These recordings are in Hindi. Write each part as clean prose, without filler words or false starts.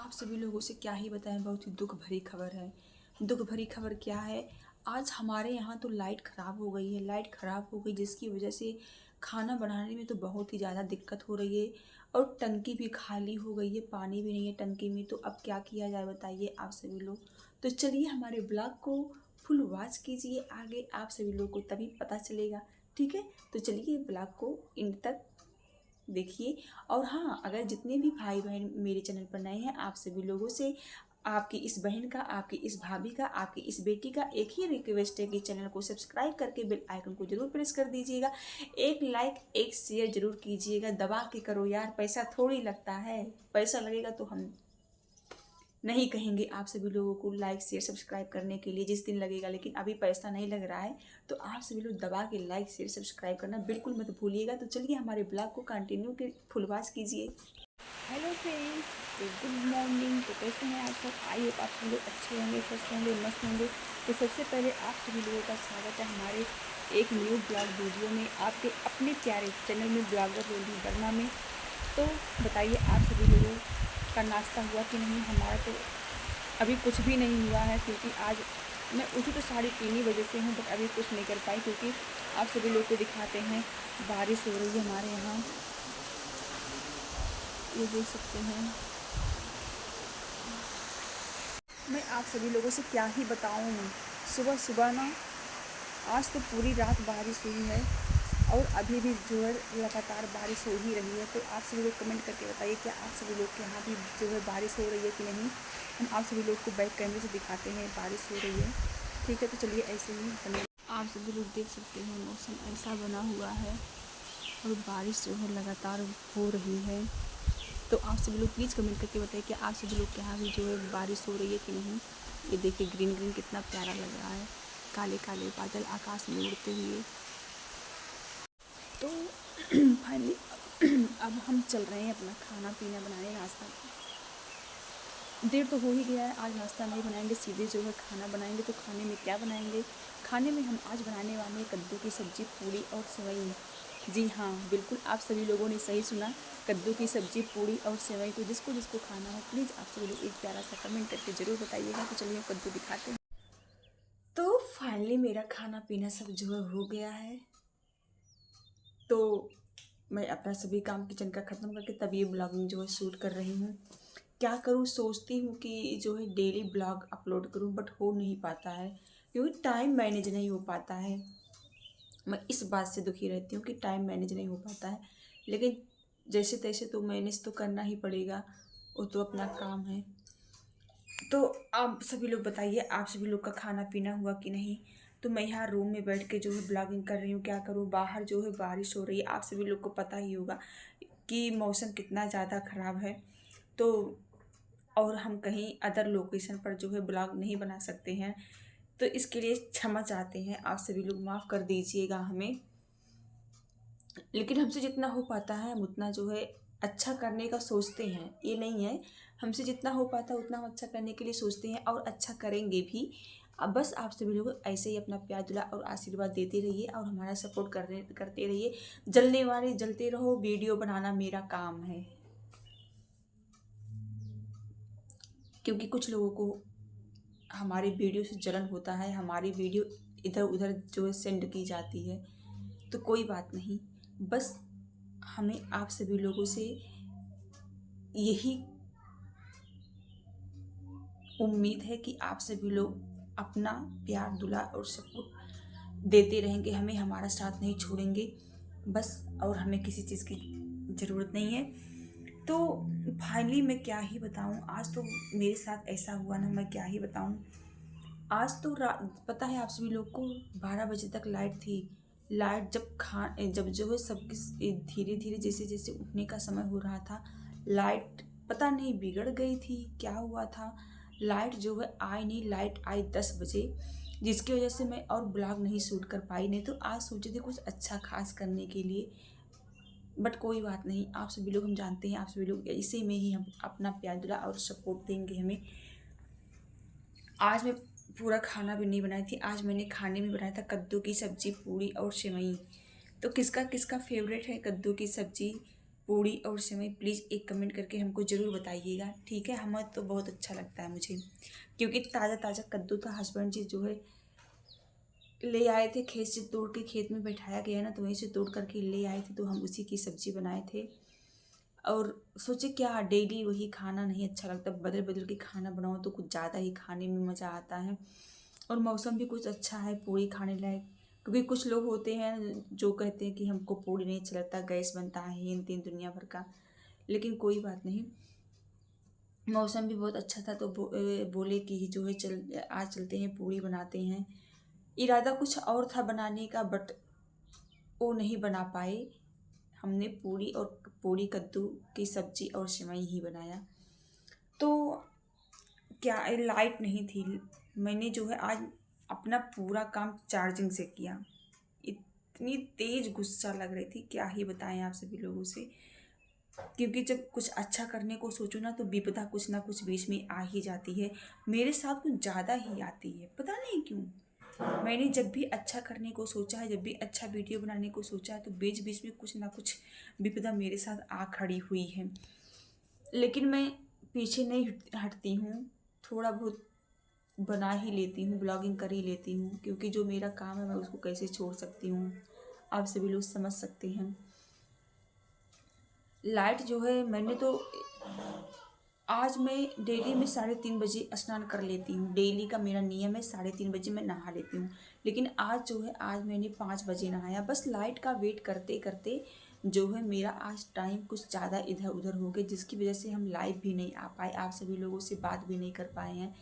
आप सभी लोगों से क्या ही बताएं, बहुत ही दुख भरी खबर है। दुख भरी खबर क्या है? आज हमारे यहाँ तो लाइट ख़राब हो गई है। लाइट ख़राब हो गई जिसकी वजह से खाना बनाने में तो बहुत ही ज़्यादा दिक्कत हो रही है। और टंकी भी खाली हो गई है, पानी भी नहीं है टंकी में। तो अब क्या किया जाए बताइए आप सभी लोग। तो चलिए हमारे ब्लॉग को फुल वॉच कीजिए, आगे आप सभी लोग को तभी पता चलेगा। ठीक है, तो चलिए ब्लॉग को इन तक देखिए। और हाँ, अगर जितने भी भाई बहन मेरे चैनल पर नए हैं, आप सभी लोगों से, आपकी इस बहन का, आपकी इस भाभी का, आपकी इस बेटी का एक ही रिक्वेस्ट है कि चैनल को सब्सक्राइब करके बेल आइकन को जरूर प्रेस कर दीजिएगा। एक लाइक एक शेयर जरूर कीजिएगा, दबा के करो यार, पैसा थोड़ी लगता है। पैसा लगेगा तो हम नहीं कहेंगे आप सभी लोगों को लाइक शेयर सब्सक्राइब करने के लिए, जिस दिन लगेगा। लेकिन अभी पैसा नहीं लग रहा है, तो आप सभी लोग दबा के लाइक शेयर सब्सक्राइब करना बिल्कुल मत भूलिएगा। तो चलिए हमारे ब्लॉग को कंटिन्यू के फुल वॉच कीजिए। हेलो फ्रेंड्स, तो गुड मॉर्निंग। तो कैसे हैं आप सब? आई होप आप सभी लोग अच्छे होंगे, स्वस्थ होंगे, मस्त होंगे। तो सबसे पहले आप सभी लोगों का स्वागत है हमारे एक न्यू ब्लॉग वीडियो में, आपके अपने प्यारे चैनल में, ब्लॉगर रोली वर्मा में। तो बताइए आप सभी लोगों का नाश्ता हुआ कि नहीं? हमारा तो अभी कुछ भी नहीं हुआ है, क्योंकि आज मैं उठी तो 3:30 बजे से हूँ, बट अभी कुछ नहीं कर पाई, क्योंकि आप सभी लोग को दिखाते हैं बारिश हो रही है हमारे यहाँ। ये देख सकते हैं। मैं आप सभी लोगों से क्या ही बताऊँ। सुबह सुबह ना, आज तो पूरी रात बारिश हुई है और अभी भी जो है लगातार बारिश हो ही रही है। तो आप सभी लोग कमेंट करके बताइए, क्या आप सभी लोग के यहाँ भी जो है बारिश हो रही है कि नहीं? हम आप सभी लोग को बैक कैमरे से दिखाते हैं बारिश हो रही है। ठीक है, तो चलिए ऐसे ही बने। आप सभी लोग देख सकते हैं मौसम ऐसा बना हुआ है और बारिश जो है लगातार हो रही है। तो आप सभी लोग प्लीज़ कमेंट करके बताइए कि आप सभी लोग के यहाँ भी जो है बारिश हो रही है कि नहीं। ये देखिए ग्रीन ग्रीन कितना प्यारा लग रहा है, काले काले बादल आकाश में उड़ते हुए। तो फाइनली अब हम चल रहे हैं अपना खाना पीना बनाने, नाश्ता। देर तो हो ही गया है, आज नाश्ता नहीं बनाएंगे, सीधे जो है खाना बनाएंगे। तो खाने में क्या बनाएंगे? खाने में हम आज बनाने वाले हैं कद्दू की सब्ज़ी, पूड़ी और सेवई। जी हाँ, बिल्कुल आप सभी लोगों ने सही सुना, कद्दू की सब्ज़ी, पूड़ी और सेवई। तो जिसको जिसको खाना हो प्लीज़ आप सभी लोग एक प्यारा सा कमेंट करके ज़रूर बताइएगा। तो चलिए कद्दू दिखाते हैं। तो फाइनली मेरा खाना पीना सब जो है हो गया है। तो मैं अपना सभी काम किचन का ख़त्म करके तब ये ब्लॉगिंग जो है शूट कर रही हूँ। क्या करूँ, सोचती हूँ कि जो है डेली ब्लॉग अपलोड करूँ, बट हो नहीं पाता है क्योंकि टाइम मैनेज नहीं हो पाता है। मैं इस बात से दुखी रहती हूँ कि टाइम मैनेज नहीं हो पाता है। लेकिन जैसे तैसे तो मैनेज तो करना ही पड़ेगा, वो तो अपना काम है। तो आप सभी लोग बताइए, आप सभी लोग का खाना पीना हुआ कि नहीं? तो मैं यहाँ रूम में बैठ के जो है ब्लॉगिंग कर रही हूँ। क्या करूँ, बाहर जो है बारिश हो रही है, आप सभी लोग को पता ही होगा कि मौसम कितना ज़्यादा ख़राब है। तो और हम कहीं अदर लोकेशन पर जो है ब्लॉग नहीं बना सकते हैं, तो इसके लिए क्षमा चाहते हैं, आप सभी लोग माफ़ कर दीजिएगा हमें। लेकिन हमसे जितना हो पाता है हम उतना जो है अच्छा करने का सोचते हैं, ये नहीं है। हमसे जितना हो पाता है उतना हम अच्छा करने के लिए सोचते हैं और अच्छा करेंगे भी। अब बस आप सभी लोग ऐसे ही अपना प्यार दुलार और आशीर्वाद देते रहिए और हमारा सपोर्ट करते रहिए। जलने वाले जलते रहो, वीडियो बनाना मेरा काम है। क्योंकि कुछ लोगों को हमारी वीडियो से जलन होता है, हमारी वीडियो इधर उधर जो है सेंड की जाती है। तो कोई बात नहीं, बस हमें आप सभी लोगों से यही उम्मीद है कि आप सभी लोग अपना प्यार दुलार और सपोर्ट देते रहेंगे, हमें हमारा साथ नहीं छोड़ेंगे बस। और हमें किसी चीज़ की ज़रूरत नहीं है। तो फाइनली मैं क्या ही बताऊं, आज तो मेरे साथ ऐसा हुआ ना, मैं क्या ही बताऊं। आज तो पता है आप सभी लोग को 12 बजे तक लाइट थी। लाइट जब जो है सबकी धीरे धीरे जैसे जैसे उठने का समय हो रहा था, लाइट पता नहीं बिगड़ गई थी, क्या हुआ था। लाइट जो है आई नहीं, लाइट आई 10 बजे, जिसकी वजह से मैं और ब्लॉग नहीं शूट कर पाई। नहीं तो आज सोचे थे कुछ अच्छा खास करने के लिए, बट कोई बात नहीं। आप सभी लोग, हम जानते हैं आप सभी लोग इसी में ही हम अपना प्यार दुला और सपोर्ट देंगे हमें। आज मैं पूरा खाना भी नहीं बनाई थी, आज मैंने खाने में बनाया था कद्दू की सब्ज़ी, पूड़ी और सेवई। तो किसका किसका फेवरेट है कद्दू की सब्ज़ी, पूड़ी और सेवई, प्लीज़ एक कमेंट करके हमको ज़रूर बताइएगा, ठीक है। हमें तो बहुत अच्छा लगता है मुझे, क्योंकि ताज़ा ताज़ा कद्दू था, हस्बैंड जी जो है ले आए थे खेत से तोड़ के, खेत में बैठाया गया ना तो वहीं से तोड़ करके ले आए थे, तो हम उसी की सब्ज़ी बनाए थे। और सोचे क्या डेली वही खाना नहीं अच्छा लगता, बदल बदल के खाना बनाओ तो कुछ ज़्यादा ही खाने में मज़ा आता है। और मौसम भी कुछ अच्छा है पूड़ी खाने लायक, क्योंकि कुछ लोग होते हैं जो कहते हैं कि हमको पूड़ी नहीं अच्छा लगता, गैस बनता है, इन तीन दुनिया भर का। लेकिन कोई बात नहीं, मौसम भी बहुत अच्छा था तो बोले कि जो है चल आज चलते हैं पूड़ी बनाते हैं। इरादा कुछ और था बनाने का, बट वो नहीं बना पाए। हमने पूड़ी कद्दू की सब्जी और सेवई ही बनाया। तो क्या लाइट नहीं थी, मैंने जो है आज अपना पूरा काम चार्जिंग से किया। इतनी तेज गुस्सा लग रही थी, क्या ही बताएं आप सभी लोगों से। क्योंकि जब कुछ अच्छा करने को सोचो ना तो विपदा कुछ ना कुछ बीच में आ ही जाती है। मेरे साथ कुछ ज़्यादा ही आती है, पता नहीं क्यों। मैंने जब भी अच्छा करने को सोचा है, जब भी अच्छा वीडियो बनाने को सोचा है, तो बीच बीच में कुछ ना कुछ विपदा मेरे साथ आ खड़ी हुई है। लेकिन मैं पीछे नहीं हटती हूँ, थोड़ा बहुत बना ही लेती हूँ, ब्लॉगिंग कर ही लेती हूँ, क्योंकि जो मेरा काम है मैं उसको कैसे छोड़ सकती हूँ, आप सभी लोग समझ सकते हैं। लाइट जो है मैंने तो आज मैं डेली में 3:30 बजे स्नान कर लेती हूँ, डेली का मेरा नियम है 3:30 बजे मैं नहा लेती हूँ। लेकिन आज जो है आज मैंने 5 बजे नहाया, बस लाइट का वेट करते करते जो है मेरा आज टाइम कुछ ज़्यादा इधर उधर हो गया, जिसकी वजह से हम लाइव भी नहीं आ पाए, आप सभी लोगों से बात भी नहीं कर पाए हैं।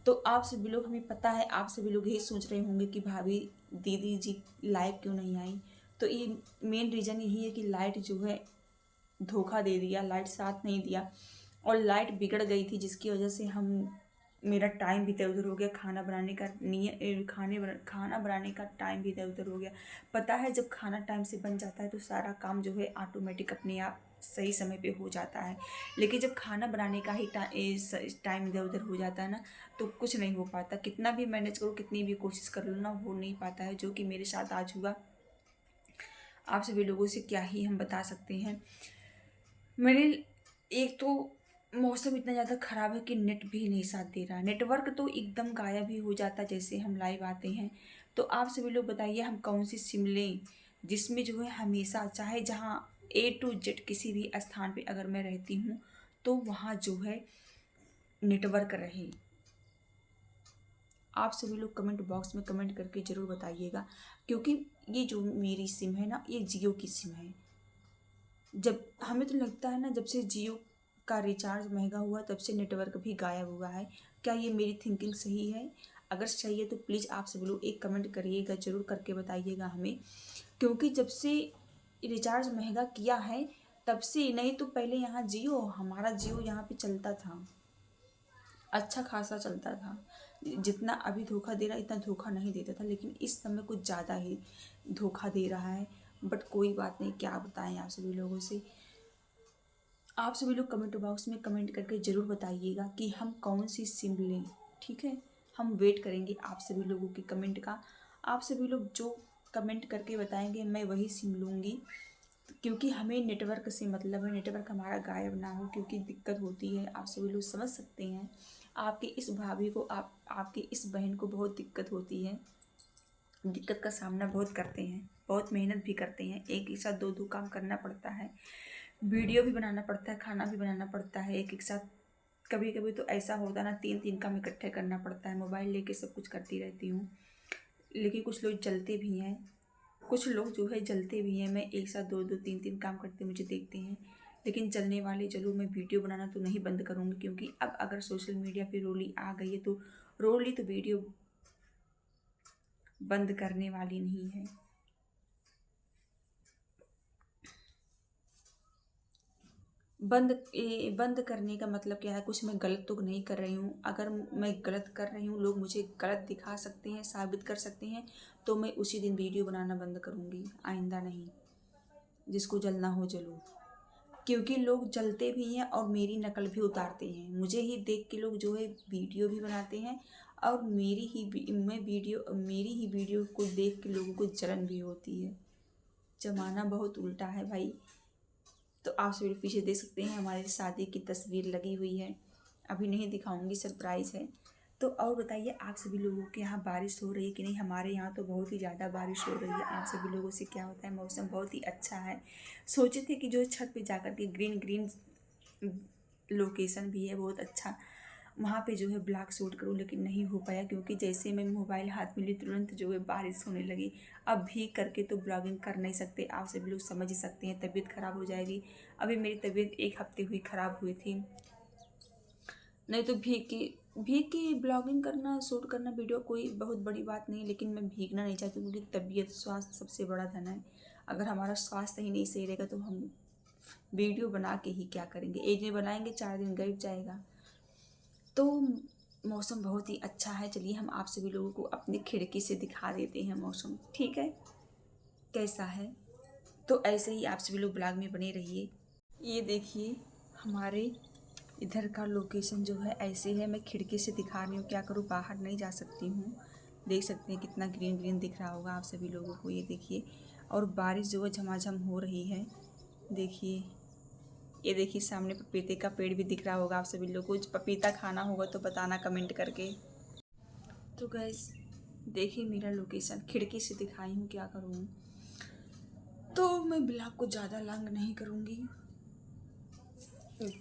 तो आप सभी लोग, हमें पता है आप सभी लोग यही सोच रहे होंगे कि भाभी दीदी जी लाइव क्यों नहीं आई। तो ये मेन रीज़न यही है कि लाइट जो है धोखा दे दिया, लाइट साथ नहीं दिया और लाइट बिगड़ गई थी, जिसकी वजह से हम मेरा टाइम भी इधर उधर हो गया, खाना बनाने का खाना बनाने का टाइम भी इधर उधर हो गया। पता है जब खाना टाइम से बन जाता है तो सारा काम जो है ऑटोमेटिक अपने आप सही समय पे हो जाता है। लेकिन जब खाना बनाने का ही टाइम इधर उधर हो जाता है ना तो कुछ नहीं हो पाता, कितना भी मैनेज करो, कितनी भी कोशिश कर लो ना, हो नहीं पाता है, जो कि मेरे साथ आज हुआ। आप सभी लोगों से क्या ही हम बता सकते हैं। मैंने एक तो मौसम इतना ज़्यादा ख़राब है कि नेट भी नहीं साथ दे रहा, नेटवर्क तो एकदम गायब ही हो जाता जैसे हम लाइव आते हैं। तो आप सभी लोग बताइए हम कौन सी सिम लें जिसमें जो है हमेशा, चाहे जहाँ A to Z किसी भी स्थान पे अगर मैं रहती हूँ तो वहाँ जो है नेटवर्क रहे। आप सभी लोग कमेंट बॉक्स में कमेंट करके ज़रूर बताइएगा, क्योंकि ये जो मेरी सिम है ना ये जियो की सिम है। जब हमें तो लगता है ना जब से जियो का रिचार्ज महंगा हुआ तब से नेटवर्क भी गायब हुआ है। क्या ये मेरी थिंकिंग सही है? अगर सही है तो प्लीज़ आप सभी लोग एक कमेंट करिएगा, ज़रूर करके बताइएगा हमें। क्योंकि जब से रिचार्ज महंगा किया है तब से, नहीं तो पहले यहाँ जियो, हमारा जियो यहाँ पे चलता था, अच्छा खासा चलता था। जितना अभी धोखा दे रहा है इतना धोखा नहीं देता था, लेकिन इस समय कुछ ज़्यादा ही धोखा दे रहा है। बट कोई बात नहीं, क्या बताएं आप सभी लोगों से। आप सभी लोग कमेंट बॉक्स में कमेंट करके ज़रूर बताइएगा कि हम कौन सी सिम लें, ठीक है। हम वेट करेंगे आप सभी लोगों के कमेंट का। आप सभी लोग जो कमेंट करके बताएंगे मैं वही सिम लूँगी, क्योंकि हमें नेटवर्क से मतलब है, नेटवर्क हमारा गायब ना हो, क्योंकि दिक्कत होती है, आप सभी लोग समझ सकते हैं। आपकी इस भाभी को, आपकी इस बहन को बहुत दिक्कत होती है, दिक्कत का सामना बहुत करते हैं, बहुत मेहनत भी करते हैं, एक ही साथ दो दो काम करना पड़ता है, वीडियो भी बनाना पड़ता है, खाना भी बनाना पड़ता है एक एक साथ। कभी कभी तो ऐसा होता है ना 3 3 काम इकट्ठे करना पड़ता है, मोबाइल लेके सब कुछ करती रहती हूँ। लेकिन कुछ लोग जलते भी हैं, कुछ लोग जो है जलते भी हैं, मैं एक साथ दो दो तीन तीन काम करते मुझे देखते हैं। लेकिन जलने वाले जलो, मैं वीडियो बनाना तो नहीं बंद करूँगी, क्योंकि अब अगर सोशल मीडिया पे रोली आ गई है तो रोली तो वीडियो बंद करने वाली नहीं है। बंद करने का मतलब क्या है, कुछ मैं गलत तो नहीं कर रही हूँ। अगर मैं गलत कर रही हूँ, लोग मुझे गलत दिखा सकते हैं, साबित कर सकते हैं, तो मैं उसी दिन वीडियो बनाना बंद करूँगी, आइंदा नहीं। जिसको जलना हो जलो, क्योंकि लोग जलते भी हैं और मेरी नकल भी उतारते हैं। मुझे ही देख के लोग जो है वीडियो भी बनाते हैं, और मेरी ही वीडियो को देख के लोगों को जलन भी होती है। ज़माना बहुत उल्टा है भाई। तो आप सभी लोग पीछे देख सकते हैं हमारी शादी की तस्वीर लगी हुई है, अभी नहीं दिखाऊंगी, सरप्राइज़ है। तो और बताइए आप सभी लोगों के यहाँ बारिश हो रही है कि नहीं? हमारे यहाँ तो बहुत ही ज़्यादा बारिश हो रही है। आप सभी लोगों से क्या होता है, मौसम बहुत ही अच्छा है। सोचे थे कि जो छत पे जाकर के ग्रीन ग्रीन लोकेशन भी है बहुत अच्छा, वहाँ पे जो है ब्लॉग शूट करूँ, लेकिन नहीं हो पाया क्योंकि जैसे मैं मोबाइल हाथ में ली तुरंत जो है बारिश होने लगी। अब भी करके तो ब्लॉगिंग कर नहीं सकते, आप सभी लोग समझ ही सकते हैं, तबीयत ख़राब हो जाएगी। अभी मेरी तबीयत एक हफ्ते हुई ख़राब हुई थी, नहीं तो भीग के ब्लॉगिंग करना, शूट करना वीडियो कोई बहुत बड़ी बात नहीं, लेकिन मैं भीगना नहीं चाहती क्योंकि तबीयत स्वास्थ्य सबसे बड़ा धन है। अगर हमारा स्वास्थ्य ही नहीं सही रहेगा तो हम वीडियो बना के ही क्या करेंगे? एक दिन बनाएंगे, 4 दिन गड़ जाएगा। तो मौसम बहुत ही अच्छा है। चलिए हम आप सभी लोगों को अपनी खिड़की से दिखा देते हैं मौसम, ठीक है कैसा है। तो ऐसे ही आप सभी लोग ब्लॉग में बने रहिए। ये देखिए हमारे इधर का लोकेशन जो है ऐसे है, मैं खिड़की से दिखा रही हूँ, क्या करूँ बाहर नहीं जा सकती हूँ। देख सकते हैं कितना ग्रीन ग्रीन दिख रहा होगा आप सभी लोगों को, ये देखिए। और बारिश जो है झमाझम हो रही है, देखिए। ये देखिए सामने पपीते का पेड़ भी दिख रहा होगा आप सभी लोगों को। पपीता खाना होगा तो बताना कमेंट करके। तो गैस देखिए मेरा लोकेशन, खिड़की से दिखाई हूँ, क्या करूँ। तो मैं ब्लॉग को ज़्यादा लॉन्ग नहीं करूँगी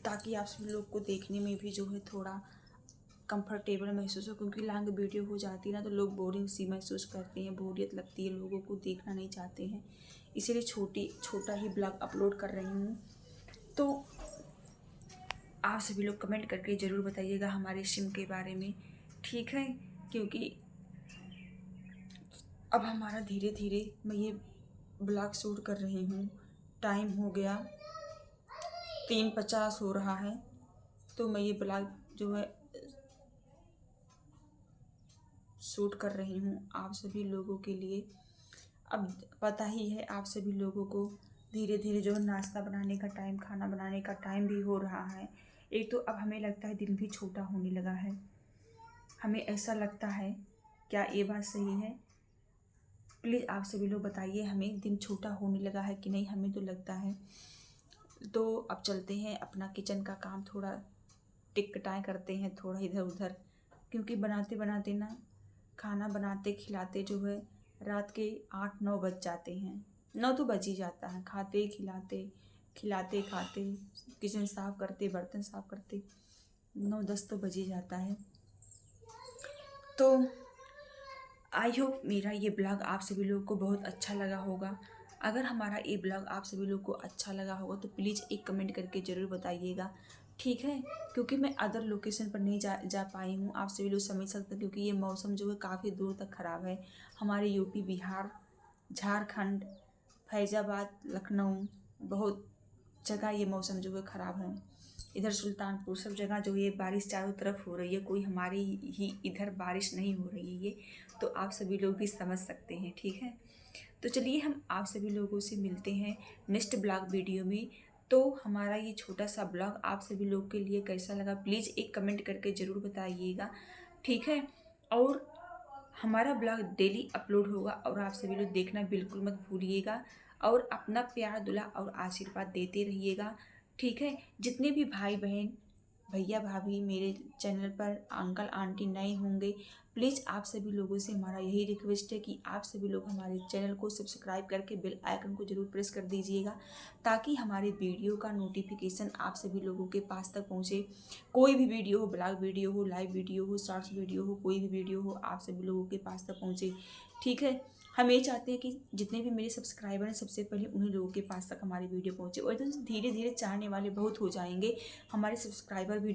ताकि आप सभी लोग को देखने में भी जो है थोड़ा कंफर्टेबल महसूस हो, क्योंकि लॉन्ग वीडियो हो जाती है ना तो लोग बोरिंग सी महसूस करते हैं, बोरियत लगती है, लोगों को देखना नहीं चाहते हैं। इसीलिए छोटा ही ब्लॉग अपलोड कर रही हूँ। तो आप सभी लोग कमेंट करके ज़रूर बताइएगा हमारे सिम के बारे में, ठीक है। क्योंकि अब हमारा धीरे धीरे मैं ये ब्लॉग शूट कर रही हूँ, टाइम हो गया 3:50 हो रहा है, तो मैं ये ब्लॉग जो है शूट कर रही हूँ आप सभी लोगों के लिए। अब पता ही है आप सभी लोगों को धीरे धीरे जो है नाश्ता बनाने का टाइम, खाना बनाने का टाइम भी हो रहा है। एक तो अब हमें लगता है दिन भी छोटा होने लगा है, हमें ऐसा लगता है, क्या ये बात सही है? प्लीज़ आप सभी लोग बताइए, हमें दिन छोटा होने लगा है कि नहीं? हमें तो लगता है। तो अब चलते हैं अपना किचन का काम थोड़ा टिकटाएँ करते हैं, थोड़ा इधर उधर, क्योंकि बनाते बनाते ना, खाना बनाते खिलाते जो है रात के 8-9 बज जाते हैं। 9 तो बज ही जाता है, खाते खिलाते खिलाते खाते, किचन साफ़ करते, बर्तन साफ़ करते 9-10 तो बज ही जाता है। तो आई होप मेरा ये ब्लॉग आप सभी लोगों को बहुत अच्छा लगा होगा। अगर हमारा ये ब्लॉग आप सभी लोगों को अच्छा लगा होगा तो प्लीज़ एक कमेंट करके ज़रूर बताइएगा, ठीक है। क्योंकि मैं अदर लोकेशन पर नहीं जा पाई हूँ, आप सभी लोग समझ सकते हैं, क्योंकि ये मौसम जो है काफ़ी दूर तक ख़राब है। हमारे यूपी, बिहार, झारखंड, फैज़ाबाद, लखनऊ, बहुत जगह ये मौसम जो है ख़राब है। इधर सुल्तानपुर, सब जगह जो ये बारिश चारों तरफ हो रही है, कोई हमारी ही इधर बारिश नहीं हो रही है। ये तो आप सभी लोग भी समझ सकते हैं, ठीक है। तो चलिए हम आप सभी लोगों से मिलते हैं नेक्स्ट ब्लॉग वीडियो में। तो हमारा ये छोटा सा ब्लॉग आप सभी लोग के लिए कैसा लगा प्लीज़ एक कमेंट करके ज़रूर बताइएगा, ठीक है। और हमारा ब्लॉग डेली अपलोड होगा और आप सभी लोग देखना बिल्कुल मत भूलिएगा, और अपना प्यार दुलार और आशीर्वाद देते रहिएगा, ठीक है। जितने भी भाई बहन, भैया भाभी मेरे चैनल पर अंकल आंटी नए होंगे, प्लीज़ आप सभी लोगों से हमारा यही रिक्वेस्ट है कि आप सभी लोग हमारे चैनल को सब्सक्राइब करके बेल आइकन को ज़रूर प्रेस कर दीजिएगा, ताकि हमारे वीडियो का नोटिफिकेशन आप सभी लोगों के पास तक पहुँचे। कोई भी वीडियो हो, ब्लॉग वीडियो हो, लाइव वीडियो हो, शॉर्ट्स वीडियो हो, कोई भी वीडियो हो आप सभी लोगों के पास तक पहुँचे, ठीक है। हम ये चाहते हैं कि जितने भी मेरे सब्सक्राइबर हैं सबसे पहले उन्हीं लोगों के पास तक हमारी वीडियो पहुँचे, और तो धीरे धीरे चाहने वाले बहुत हो जाएंगे, हमारे सब्सक्राइबर भी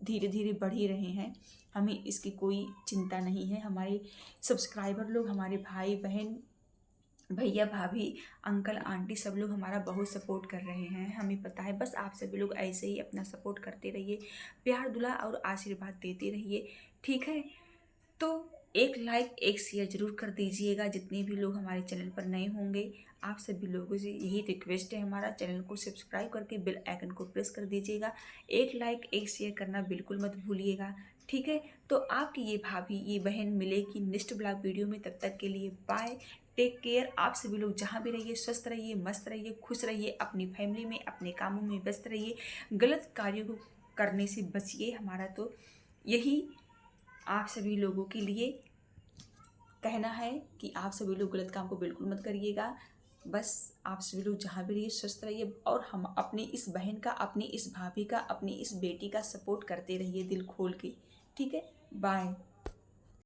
धीरे धीरे बढ़ ही रहे हैं, हमें इसकी कोई चिंता नहीं है। हमारे सब्सक्राइबर लोग, हमारे भाई बहन, भैया भाभी, अंकल आंटी, सब लोग हमारा बहुत सपोर्ट कर रहे हैं, हमें पता है। बस आप सभी लोग ऐसे ही अपना सपोर्ट करते रहिए, प्यार दुलार और आशीर्वाद देते रहिए, ठीक है। तो एक लाइक एक शेयर ज़रूर कर दीजिएगा, जितने भी लोग हमारे चैनल पर नए होंगे आप सभी लोगों से यही रिक्वेस्ट है, हमारा चैनल को सब्सक्राइब करके बेल आइकन को प्रेस कर दीजिएगा। एक लाइक एक शेयर करना बिल्कुल मत भूलिएगा, ठीक है। तो आपकी ये भाभी, ये बहन मिलेगी नेक्स्ट ब्लॉग वीडियो में, तब तक के लिए बाय। Take care. आप सभी लोग जहाँ भी रहिए स्वस्थ रहिए, मस्त रहिए, खुश रहिए, अपनी फैमिली में अपने कामों में व्यस्त रहिए, गलत कार्यों को करने से बचिए। हमारा तो यही आप सभी लोगों के लिए कहना है कि आप सभी लोग गलत काम को बिल्कुल मत करिएगा। बस आप सभी लोग जहाँ भी रहिए स्वस्थ रहिए, और हम अपनी इस बहन का, अपनी इस भाभी का, अपनी इस बेटी का सपोर्ट करते रहिए दिल खोल के। ठीक है, बाय।